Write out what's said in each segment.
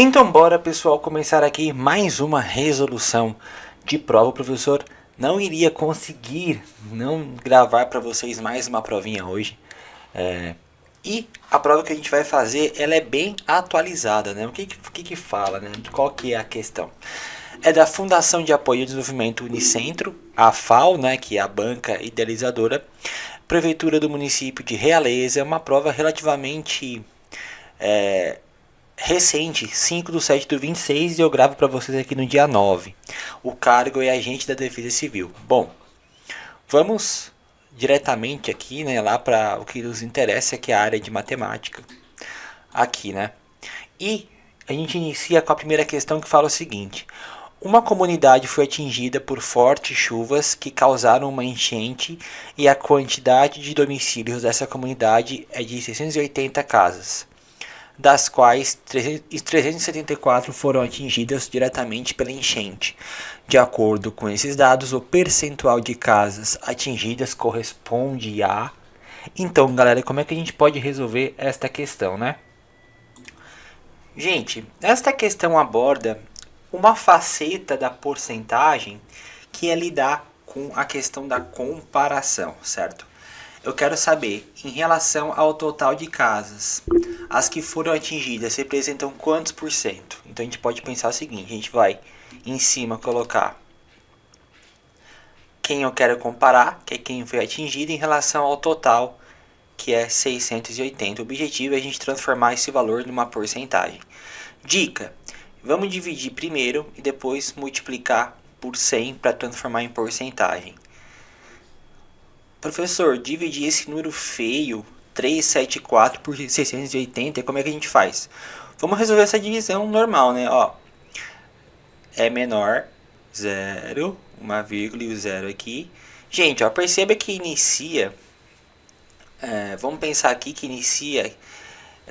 Então bora, pessoal, começar aqui mais uma resolução de prova. O professor não iria conseguir não gravar para vocês mais uma provinha hoje. E a prova que a gente vai fazer, ela é bem atualizada, né? O que fala, né? Qual que é a questão? É da Fundação de Apoio ao Desenvolvimento Unicentro, a FAO, né, que é a banca idealizadora, Prefeitura do município de Realeza. É uma prova relativamente recente, 5/7/26, e eu gravo para vocês aqui no dia 9. O cargo é agente da Defesa Civil. Bom, vamos diretamente aqui, né, lá para o que nos interessa, que é a área de matemática. Aqui, né? E a gente inicia com a primeira questão, que fala o seguinte: uma comunidade foi atingida por fortes chuvas que causaram uma enchente e a quantidade de domicílios dessa comunidade é de 680 casas, das quais 374 foram atingidas diretamente pela enchente. De acordo com esses dados, o percentual de casas atingidas corresponde a... Então, galera, como é que a gente pode resolver esta questão, né? Gente, esta questão aborda uma faceta da porcentagem, que é lidar com a questão da comparação, certo? Eu quero saber, em relação ao total de casas, as que foram atingidas representam quantos por cento? Então a gente pode pensar o seguinte: a gente vai em cima colocar quem eu quero comparar, que é quem foi atingido, em relação ao total, que é 680. O objetivo é a gente transformar esse valor numa porcentagem. Dica: vamos dividir primeiro e depois multiplicar por 100 para transformar em porcentagem. Professor, dividir esse número feio, 374 por 680, como é que a gente faz? Vamos resolver essa divisão normal, né? Ó, é menor, 0, uma vírgula e o 0 aqui. Gente, ó, perceba que inicia, vamos pensar aqui que inicia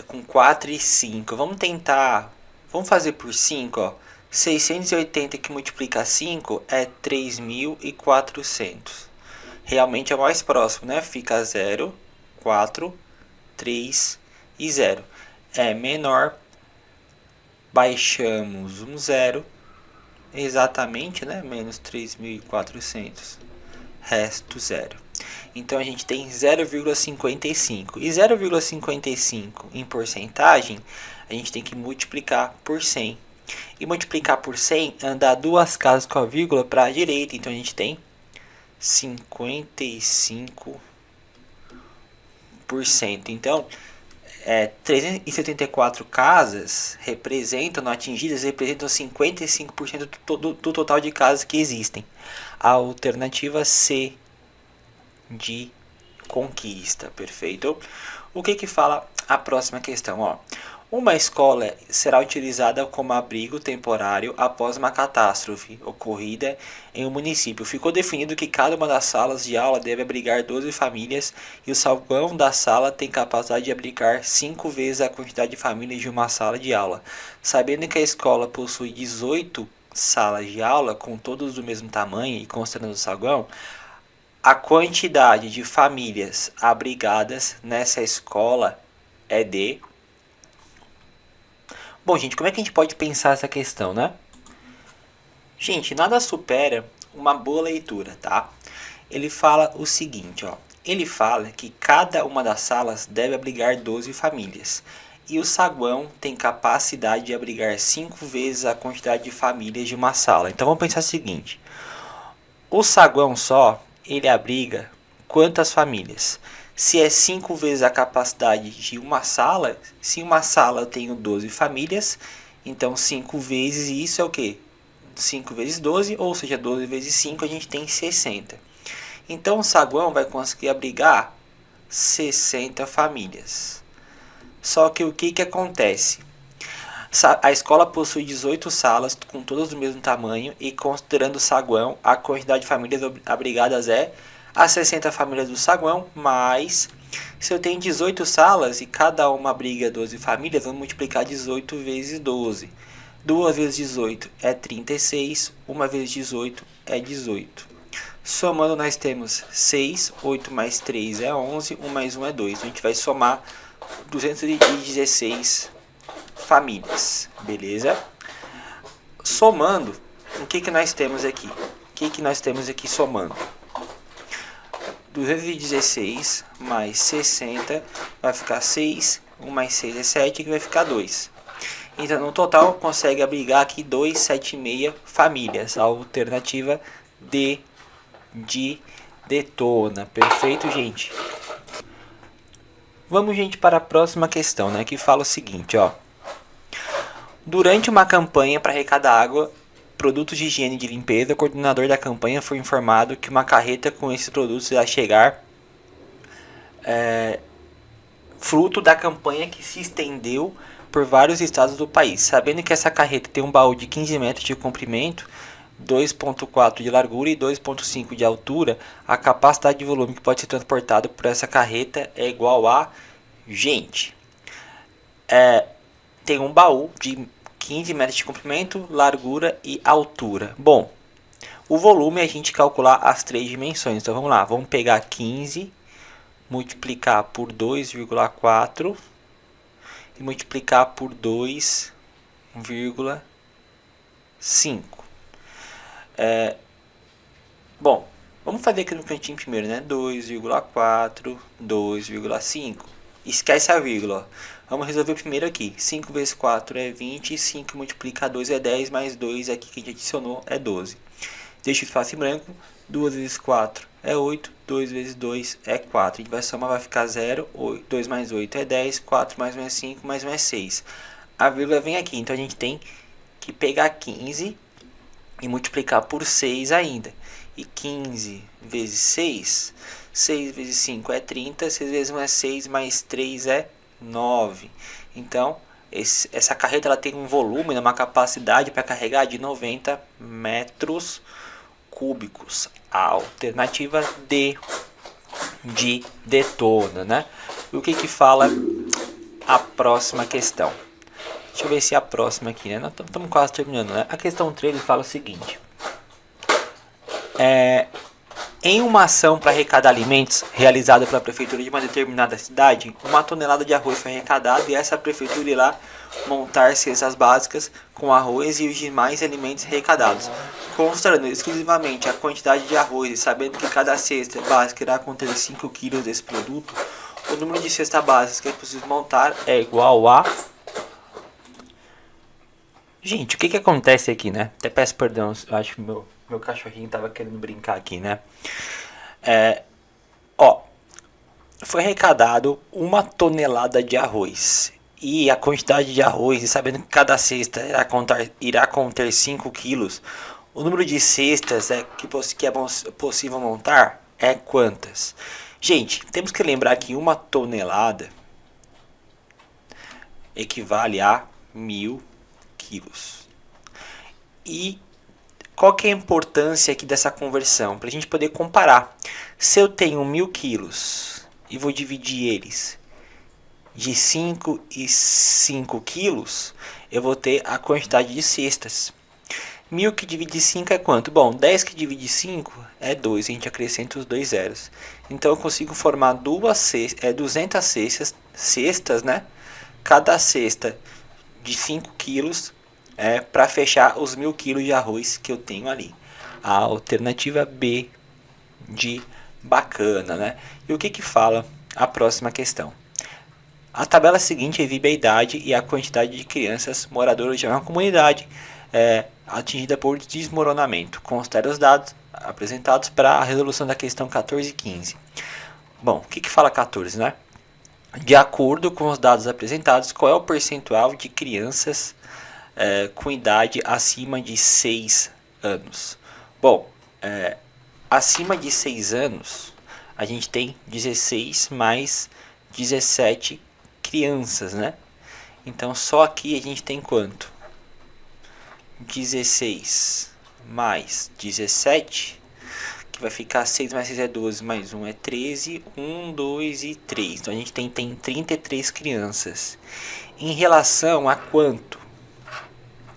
com 4 e 5. Vamos fazer por 5, ó. 680 que multiplica 5 é 3.400. Realmente é o mais próximo, né? Fica 0, 4, 3 e 0. É menor, baixamos um 0, exatamente, né? Menos 3.400, resto 0. Então a gente tem 0,55. E 0,55 em porcentagem, a gente tem que multiplicar por 100. E multiplicar por 100, andar duas casas com a vírgula para a direita. Então a gente tem 55%. Então, 374 casas atingidas representam 55% do total de casas que existem. A alternativa C de conquista, perfeito? O que fala a próxima questão? Ó, uma escola será utilizada como abrigo temporário após uma catástrofe ocorrida em um município. Ficou definido que cada uma das salas de aula deve abrigar 12 famílias e o saguão da sala tem capacidade de abrigar 5 vezes a quantidade de famílias de uma sala de aula. Sabendo que a escola possui 18 salas de aula, com todos do mesmo tamanho e considerando o saguão, a quantidade de famílias abrigadas nessa escola é de... Bom, gente, como é que a gente pode pensar essa questão, né? Gente, nada supera uma boa leitura, tá? Ele fala o seguinte, ó. Ele fala que cada uma das salas deve abrigar 12 famílias. E o saguão tem capacidade de abrigar 5 vezes a quantidade de famílias de uma sala. Então vamos pensar o seguinte: o saguão só, ele abriga quantas famílias? Se é 5 vezes a capacidade de uma sala, se uma sala eu tenho 12 famílias, então 5 vezes isso é o quê? 5 vezes 12, ou seja, 12 vezes 5, a gente tem 60. Então o saguão vai conseguir abrigar 60 famílias. Só que o que acontece? A escola possui 18 salas, com todas do mesmo tamanho, e considerando o saguão, a quantidade de famílias abrigadas é as 60 famílias do saguão, mas se eu tenho 18 salas e cada uma abriga 12 famílias, vamos multiplicar 18 vezes 12. 2 vezes 18 é 36, 1 vezes 18 é 18. Somando, nós temos 6, 8 mais 3 é 11, 1 mais 1 é 2. A gente vai somar 216 famílias, beleza? Somando, o que nós temos aqui? O que nós temos aqui somando? 216 mais 60 vai ficar 6, 1 mais 6 é 7, que vai ficar 2. Então, no total, consegue abrigar aqui 276 famílias. A alternativa D de Detona. Perfeito, gente? Vamos, gente, para a próxima questão, né? Que fala o seguinte, ó. Durante uma campanha para arrecadar água, produtos de higiene e de limpeza, o coordenador da campanha foi informado que uma carreta com esses produtos irá chegar, fruto da campanha que se estendeu por vários estados do país. Sabendo que essa carreta tem um baú de 15 metros de comprimento, 2,4 de largura e 2,5 de altura, a capacidade de volume que pode ser transportado por essa carreta é igual a... Gente, tem um baú de 15 metros de comprimento, largura e altura. Bom, o volume é a gente calcular as três dimensões. Então vamos lá, vamos pegar 15, multiplicar por 2,4 e multiplicar por 2,5. Bom, vamos fazer aqui no cantinho primeiro, né? 2,4, 2,5. Esquece a vírgula. Vamos resolver primeiro aqui. 5 vezes 4 é 20, 5 multiplica 2 é 10, mais 2 aqui que a gente adicionou é 12. Deixa o espaço em branco. 2 vezes 4 é 8, 2 vezes 2 é 4. A gente vai somar, vai ficar 0, 8, 2 mais 8 é 10, 4 mais 1 é 5, mais 1 é 6. A vírgula vem aqui, então a gente tem que pegar 15 e multiplicar por 6 ainda. E 15 vezes 6, 6 vezes 5 é 30, 6 vezes 1 é 6, mais 3 é 9. Então, essa carreta ela tem um volume, uma capacidade para carregar de 90 metros cúbicos. A alternativa D de Detona, né? E o que fala a próxima questão? Deixa eu ver se é a próxima aqui, né? Nós estamos quase terminando, né? A questão 3 fala o seguinte. Em uma ação para arrecadar alimentos realizada pela prefeitura de uma determinada cidade, 1 tonelada de arroz foi arrecadada e essa prefeitura irá montar cestas básicas com arroz e os demais alimentos arrecadados, considerando exclusivamente a quantidade de arroz e sabendo que cada cesta básica irá conter 5 kg desse produto, o número de cestas básicas que é possível montar é igual a... Gente, o que acontece aqui, né? Até peço perdão, eu acho que meu cachorrinho tava querendo brincar aqui, né? Foi arrecadado 1 tonelada de arroz. E a quantidade de arroz, e sabendo que cada cesta irá conter 5 quilos, o número de cestas que é possível montar é quantas? Gente, temos que lembrar que 1 tonelada equivale a 1.000 quilos. E qual que é a importância aqui dessa conversão? Para a gente poder comparar. Se eu tenho 1.000 quilos e vou dividir eles de 5 e 5 quilos, eu vou ter a quantidade de cestas. 1.000 que divide 5 é quanto? Bom, 10 que divide 5 é 2, a gente acrescenta os 2 zeros. Então eu consigo formar 200 cestas, né? Cada cesta de 5 quilos para fechar os 1.000 quilos de arroz que eu tenho ali. A alternativa B de bacana, né? E o que fala a próxima questão? A tabela seguinte exibe a idade e a quantidade de crianças moradoras de uma comunidade atingida por desmoronamento. Considere os dados apresentados para a resolução da questão 14 e 15. Bom, o que fala 14, né? De acordo com os dados apresentados, qual é o percentual de crianças com idade acima de 6 anos? Bom, acima de 6 anos, a gente tem 16 mais 17 crianças, né? Então, só aqui a gente tem quanto? 16 mais 17, que vai ficar 6 mais 6 é 12, mais 1 é 13, 1, 2 e 3. Então, a gente tem 33 crianças. Em relação a quanto?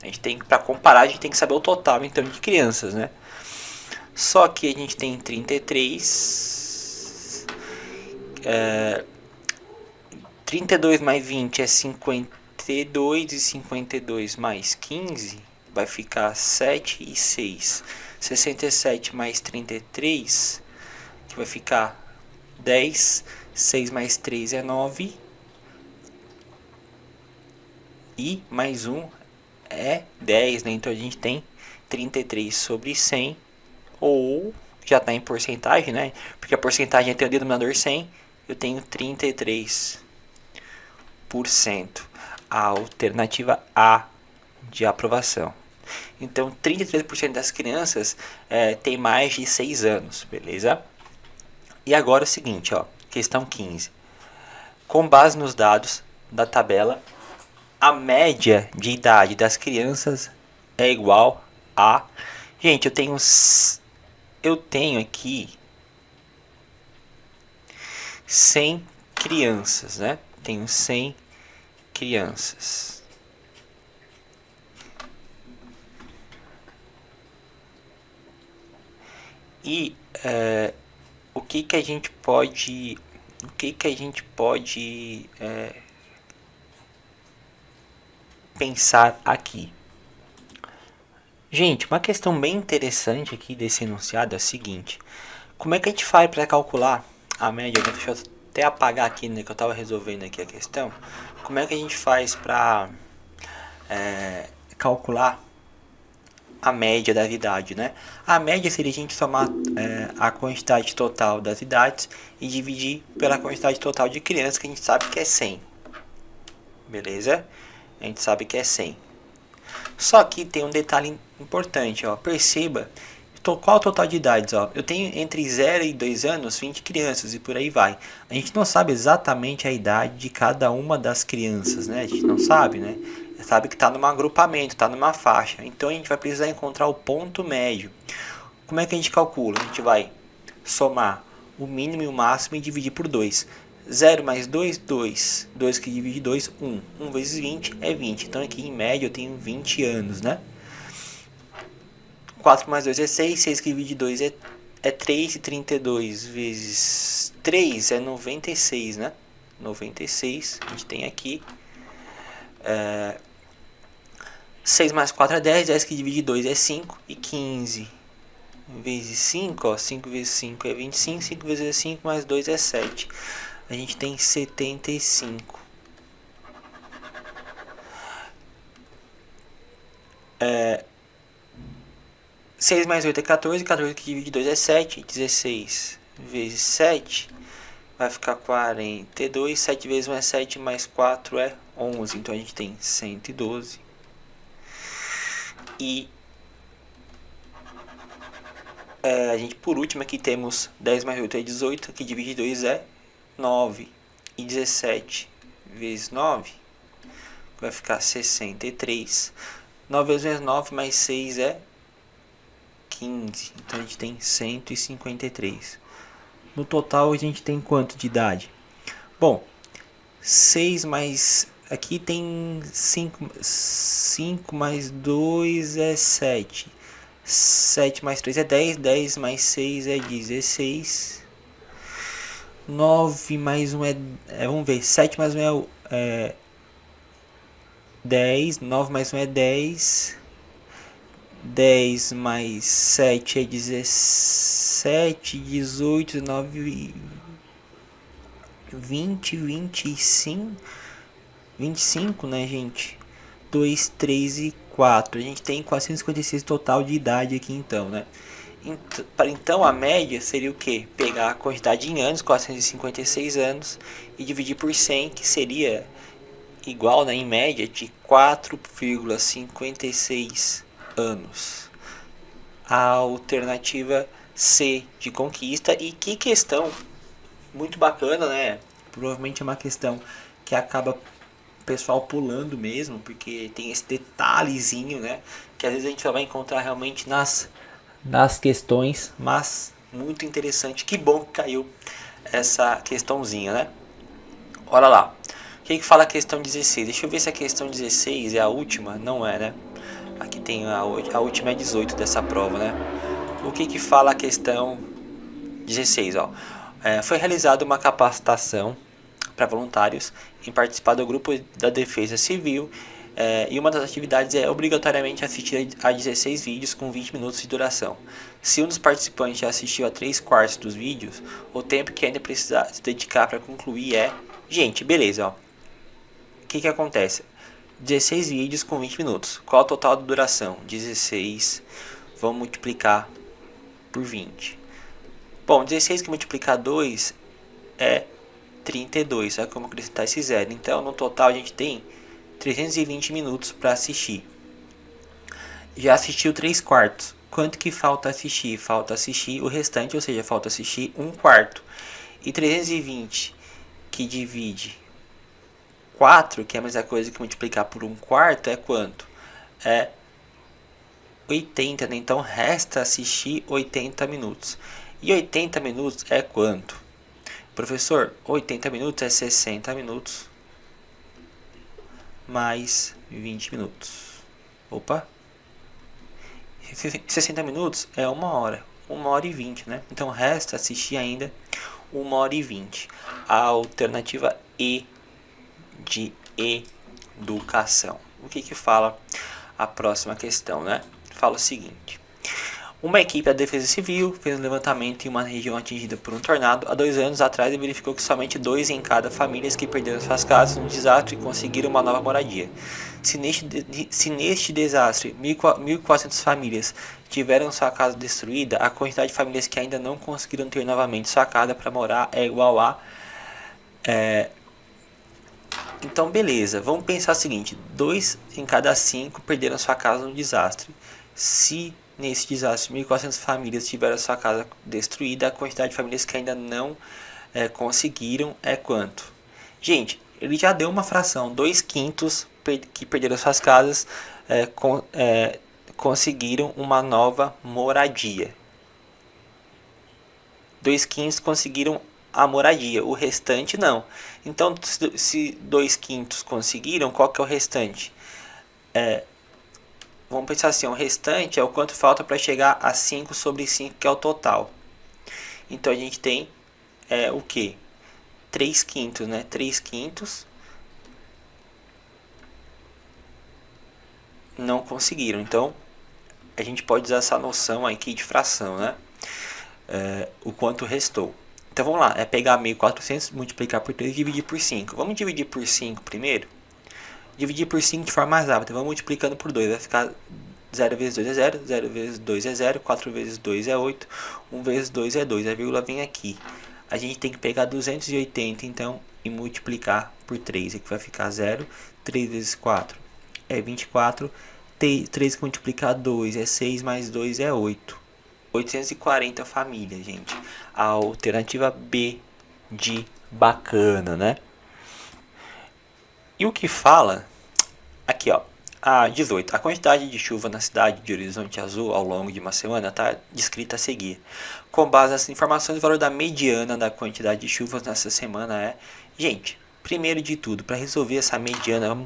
A gente tem, para comparar, a gente tem que saber o total, então, de crianças, né? Só que a gente tem 33... 32 mais 20 é 50, 52 mais 15 vai ficar 7 e 6. 67 mais 33, que vai ficar 10. 6 mais 3 é 9. E mais 1 é 10, né? Então a gente tem 33 sobre 100, ou já está em porcentagem, né? Porque a porcentagem tem o denominador 100, eu tenho 33%. A alternativa A de aprovação. Então 33% das crianças tem mais de 6 anos, beleza? E agora é o seguinte, ó, questão 15. Com base nos dados da tabela, a média de idade das crianças é igual a... Gente, eu tenho aqui 100 crianças, né? Tenho 100 crianças. E o que a gente pode pensar aqui? Gente, uma questão bem interessante aqui desse enunciado é a seguinte: como é que a gente faz para calcular a média? Deixa eu até apagar aqui, né, que eu estava resolvendo aqui a questão. Como é que a gente faz para calcular a média da idade, né? A média seria a gente somar a quantidade total das idades e dividir pela quantidade total de crianças, que a gente sabe que é 100. Beleza? A gente sabe que é 100. Só que tem um detalhe importante, ó. Perceba qual o total de idades, ó. Eu tenho entre 0 e 2 anos 20 crianças e por aí vai. A gente não sabe exatamente a idade de cada uma das crianças, né? A gente não sabe, né? Sabe que está num agrupamento, está numa faixa. Então a gente vai precisar encontrar o ponto médio. Como é que a gente calcula? A gente vai somar o mínimo e o máximo e dividir por 2. 0 mais 2, 2. 2 que divide 2, 1. 1 vezes 20 é 20. Então aqui em média eu tenho 20 anos, né? 4 mais 2 é 6. 6 que divide 2 é 3. E 32 vezes 3 é 96, né? 96 a gente tem aqui. 6 mais 4 é 10, 10 que divide 2 é 5, e 15 vezes 5, ó, 5 vezes 5 é 25, 5 vezes 5 mais 2 é 7. A gente tem 75. 6 mais 8 é 14, 14 que divide 2 é 7, 16 vezes 7 vai ficar 42, 7 vezes 1 é 7, mais 4 é 11, então a gente tem 112. E a gente, por último, aqui temos 10 mais 8 é 18, que divide 2 é 9. E 17 vezes 9 vai ficar 63. 9 vezes 9 mais 6 é 15. Então a gente tem 153. No total a gente tem quanto de idade? Bom, 6 mais... Aqui tem 5 mais 2 é 7. 7 mais 3 é 10. 10 mais 6 é 16. 9 mais 1 vamos ver. 7 mais 1 é 10. 9 mais 1 é 10. 10 mais 7 é 17. 18, 19, 20, 25, né, gente? 2, 3 e 4. A gente tem 456 total de idade aqui, então, né? Então, a média seria o quê? Pegar a quantidade em anos, 456 anos, e dividir por 100, que seria igual, né, em média, de 4,56 anos. A alternativa C de conquista. E que questão muito bacana, né? Provavelmente é uma questão que acaba o pessoal pulando mesmo, porque tem esse detalhezinho, né? Que às vezes a gente só vai encontrar realmente nas questões, mas muito interessante. Que bom que caiu essa questãozinha, né? Olha lá. O que fala a questão 16? Deixa eu ver se a questão 16 é a última. Não é, né? Aqui tem a última é 18 dessa prova, né? O que fala a questão 16? Ó? Foi realizada uma capacitação para voluntários em participar do grupo da Defesa Civil. E uma das atividades é obrigatoriamente assistir a 16 vídeos com 20 minutos de duração. Se um dos participantes já assistiu a 3/4 dos vídeos, o tempo que ainda precisa se dedicar para concluir é... Gente, beleza, ó. O que acontece? 16 vídeos com 20 minutos. Qual o total de duração? 16. Vamos multiplicar por 20. Bom, 16 que multiplicar 2 é 32. Olha como acrescentar esse zero. Então, no total, a gente tem 320 minutos para assistir. Já assistiu 3/4. Quanto que falta assistir? Falta assistir o restante, ou seja, falta assistir 1/4. E 320 que divide 4, que é a mesma coisa que multiplicar por 1/4, é quanto? É 80, né? Então resta assistir 80 minutos. E 80 minutos é quanto? Professor, 80 minutos é 60 minutos mais 20 minutos. Opa! 60 minutos é 1 hora. 1 hora e 20, né? Então resta assistir ainda 1 hora e 20. A alternativa E de educação. O que fala a próxima questão, né? Fala o seguinte: uma equipe da Defesa Civil fez um levantamento em uma região atingida por um tornado há 2 anos atrás e verificou que somente 2 em cada famílias que perderam suas casas no desastre conseguiram uma nova moradia. Se neste desastre 1.400 famílias tiveram sua casa destruída, a quantidade de famílias que ainda não conseguiram ter novamente sua casa para morar é igual a... Então, beleza, vamos pensar o seguinte: 2 em cada 5 perderam sua casa no desastre. Se nesse desastre 1.400 famílias tiveram sua casa destruída, a quantidade de famílias que ainda não conseguiram é quanto? Gente, ele já deu uma fração: 2/5 que perderam suas casas conseguiram uma nova moradia. 2/5 conseguiram a moradia, o restante não. Então, se 2/5 conseguiram, qual que é o restante? Vamos pensar assim: o restante é o quanto falta para chegar a 5/5, que é o total. Então a gente tem o que? 3/5, né? 3/5 não conseguiram. Então a gente pode usar essa noção aqui de fração, né? O quanto restou. Então vamos lá, pegar 1.400, multiplicar por 3 e dividir por 5. Vamos dividir por 5 primeiro. Dividir por 5 de forma mais rápida. Vamos multiplicando por 2. Vai ficar 0 vezes 2 é 0, 0 vezes 2 é 0, 4 vezes 2 é 8, 1 vezes 2 é 2. A vírgula vem aqui. A gente tem que pegar 280 então e multiplicar por 3. Aqui vai ficar 0. 3 vezes 4 é 24. 3 que multiplicar 2 é 6, mais 2 é 8. 840 famílias, gente. A alternativa B de bacana, né? E o que fala aqui, ó, a 18. A quantidade de chuva na cidade de Horizonte Azul ao longo de uma semana está descrita a seguir. Com base nessas informações, o valor da mediana da quantidade de chuvas nessa semana é... Gente, primeiro de tudo, para resolver essa mediana, a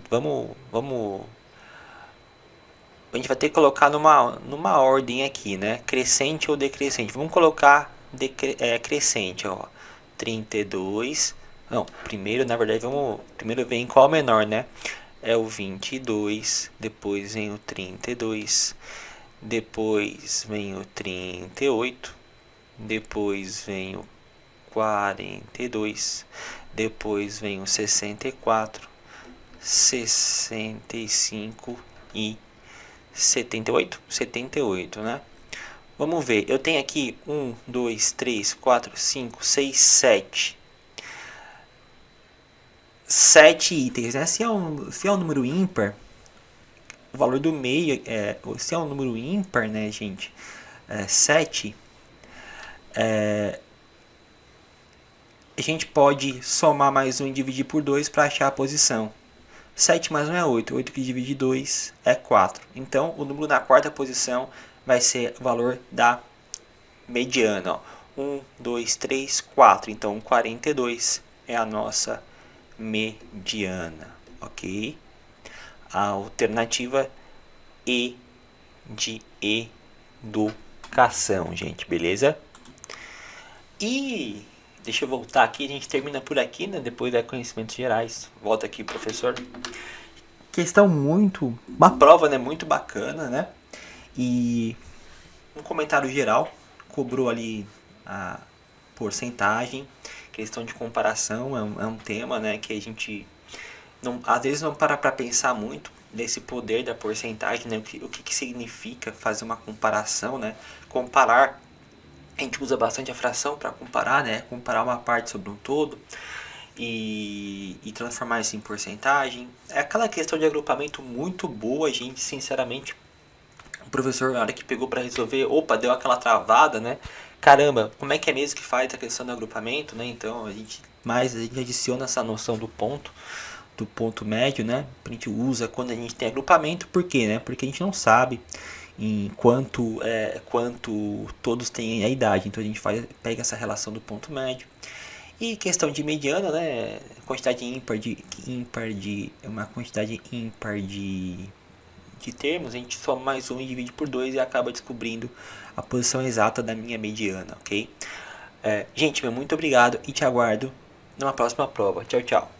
gente vai ter que colocar numa ordem aqui, né? Crescente ou decrescente. Vamos colocar crescente, ó. 32. Não, primeiro, na verdade, primeiro vem qual menor, né? É o 22, depois vem o 32, depois vem o 38, depois vem o 42, depois vem o 64, 65 e 78, né? Vamos ver, eu tenho aqui 1, 2, 3, 4, 5, 6, 7. 7 itens, né? Se é um número ímpar, o valor do meio se é um número ímpar, né, gente? 7. A gente pode somar mais 1 e dividir por 2 para achar a posição. 7 mais 1 é 8. 8 que divide 2 é 4. Então, o número na quarta posição vai ser o valor da mediana. Ó. 1, 2, 3, 4. Então, 42 é a nossa mediana. Ok? A alternativa E de educação, gente. Beleza? E Deixa eu voltar aqui, a gente termina por aqui, né? Depois é conhecimentos gerais. Volta aqui, professor. Questão muito... Uma prova, né? Muito bacana, né? E um comentário geral. Cobrou ali a porcentagem. Questão de comparação é um tema, né? Que a gente não, às vezes não para pensar muito nesse poder da porcentagem, né? O que significa fazer uma comparação, né? Comparar, a gente usa bastante a fração para comparar, né? Comparar uma parte sobre um todo e transformar isso em porcentagem. É aquela questão de agrupamento muito boa, gente, sinceramente. O professor, na hora que pegou para resolver, opa, deu aquela travada, né? Caramba, como é que é mesmo que faz a questão do agrupamento, né? Então a gente adiciona essa noção do ponto médio, né? A gente usa quando a gente tem agrupamento, por quê, né? Porque a gente não sabe em quanto todos têm a idade, então a gente pega essa relação do ponto médio. E questão de mediana, né? Quantidade uma quantidade ímpar de termos, a gente soma mais um e divide por 2 e acaba descobrindo a posição exata da minha mediana, ok? Gente, muito obrigado e te aguardo numa próxima prova. Tchau, tchau.